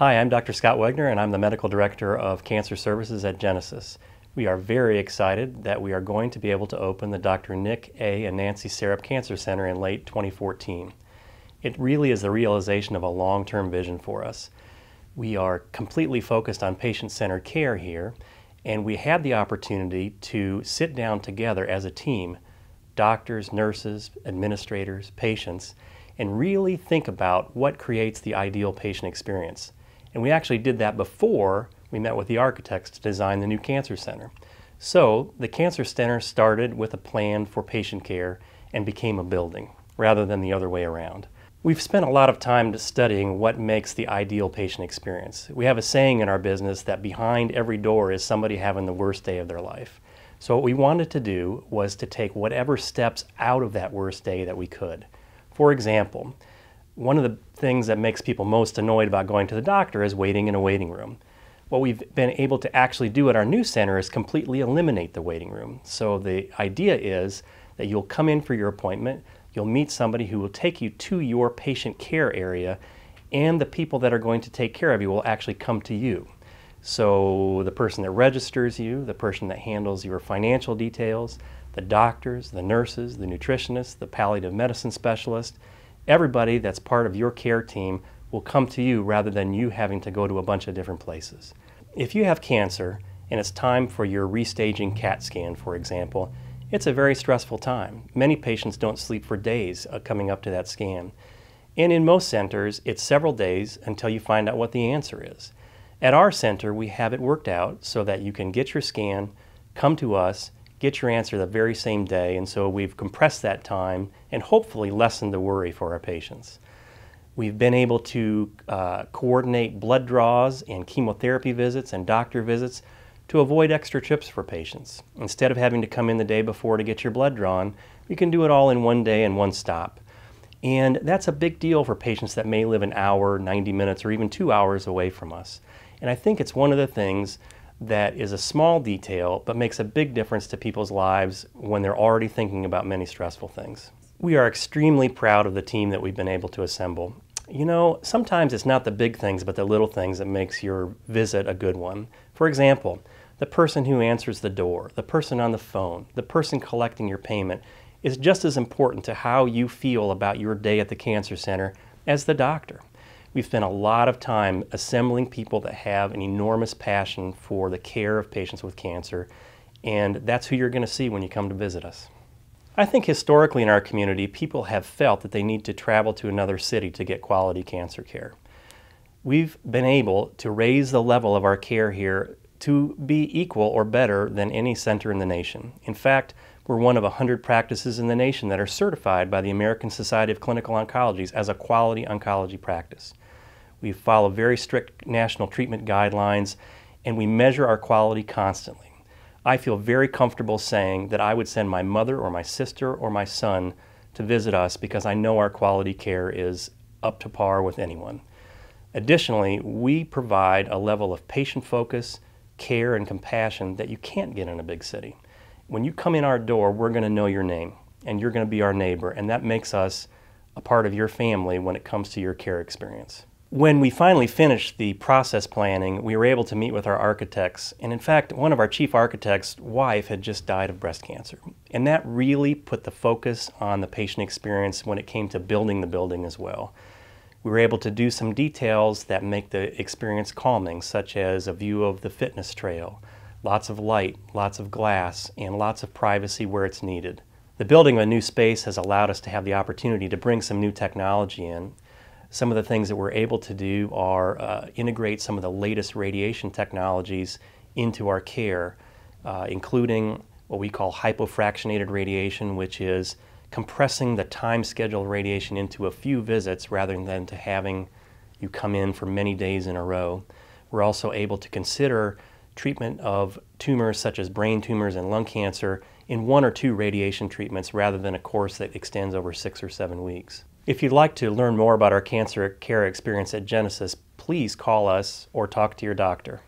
Hi, I'm Dr. Scott Wegner, and I'm the Medical Director of Cancer Services at Genesis. We are very excited that we are going to be able to open the Dr. Nick A. and Nancy Sarap Cancer Center in late 2014. It really is the realization of a long-term vision for us. We are completely focused on patient-centered care here, and we had the opportunity to sit down together as a team, doctors, nurses, administrators, patients, and really think about what creates the ideal patient experience. And we actually did that before we met with the architects to design the new cancer center. So the cancer center started with a plan for patient care and became a building rather than the other way around. We've spent a lot of time studying what makes the ideal patient experience. We have a saying in our business that behind every door is somebody having the worst day of their life. So what we wanted to do was to take whatever steps out of that worst day that we could. For example, one of the things that makes people most annoyed about going to the doctor is waiting in a waiting room. What we've been able to actually do at our new center is completely eliminate the waiting room. So the idea is that you'll come in for your appointment, you'll meet somebody who will take you to your patient care area, and the people that are going to take care of you will actually come to you. So the person that registers you, the person that handles your financial details, the doctors, the nurses, the nutritionists, the palliative medicine specialist, everybody that's part of your care team will come to you rather than you having to go to a bunch of different places. If you have cancer and it's time for your restaging CAT scan, for example, it's a very stressful time. Many patients don't sleep for days coming up to that scan. And in most centers, it's several days until you find out what the answer is. At our center, we have it worked out so that you can get your scan, come to us, get your answer the very same day, and so we've compressed that time and hopefully lessened the worry for our patients. We've been able to coordinate blood draws and chemotherapy visits and doctor visits to avoid extra trips for patients. Instead of having to come in the day before to get your blood drawn, we can do it all in one day and one stop. And that's a big deal for patients that may live an hour, 90 minutes, or even 2 hours away from us. And I think it's one of the things that is a small detail but makes a big difference to people's lives when they're already thinking about many stressful things. We are extremely proud of the team that we've been able to assemble. You know, sometimes it's not the big things but the little things that makes your visit a good one. For example, the person who answers the door, the person on the phone, the person collecting your payment is just as important to how you feel about your day at the cancer center as the doctor. We've spent a lot of time assembling people that have an enormous passion for the care of patients with cancer, and that's who you're going to see when you come to visit us. I think historically in our community, people have felt that they need to travel to another city to get quality cancer care. We've been able to raise the level of our care here to be equal or better than any center in the nation. In fact, we're one of 100 practices in the nation that are certified by the American Society of Clinical Oncology as a quality oncology practice. We follow very strict national treatment guidelines, and we measure our quality constantly. I feel very comfortable saying that I would send my mother or my sister or my son to visit us because I know our quality care is up to par with anyone. Additionally, we provide a level of patient focus, care, and compassion that you can't get in a big city. When you come in our door, we're going to know your name, and you're going to be our neighbor, and that makes us a part of your family when it comes to your care experience. When we finally finished the process planning, we were able to meet with our architects, and in fact, one of our chief architects' wife had just died of breast cancer. And that really put the focus on the patient experience when it came to building the building as well. We were able to do some details that make the experience calming, such as a view of the fitness trail, lots of light, lots of glass, and lots of privacy where it's needed. The building of a new space has allowed us to have the opportunity to bring some new technology in. Some of the things that we're able to do are integrate some of the latest radiation technologies into our care, including what we call hypofractionated radiation, which is compressing the time-scheduled radiation into a few visits rather than to having you come in for many days in a row. We're also able to consider treatment of tumors such as brain tumors and lung cancer in 1 or 2 radiation treatments rather than a course that extends over 6 or 7 weeks. If you'd like to learn more about our cancer care experience at Genesis, please call us or talk to your doctor.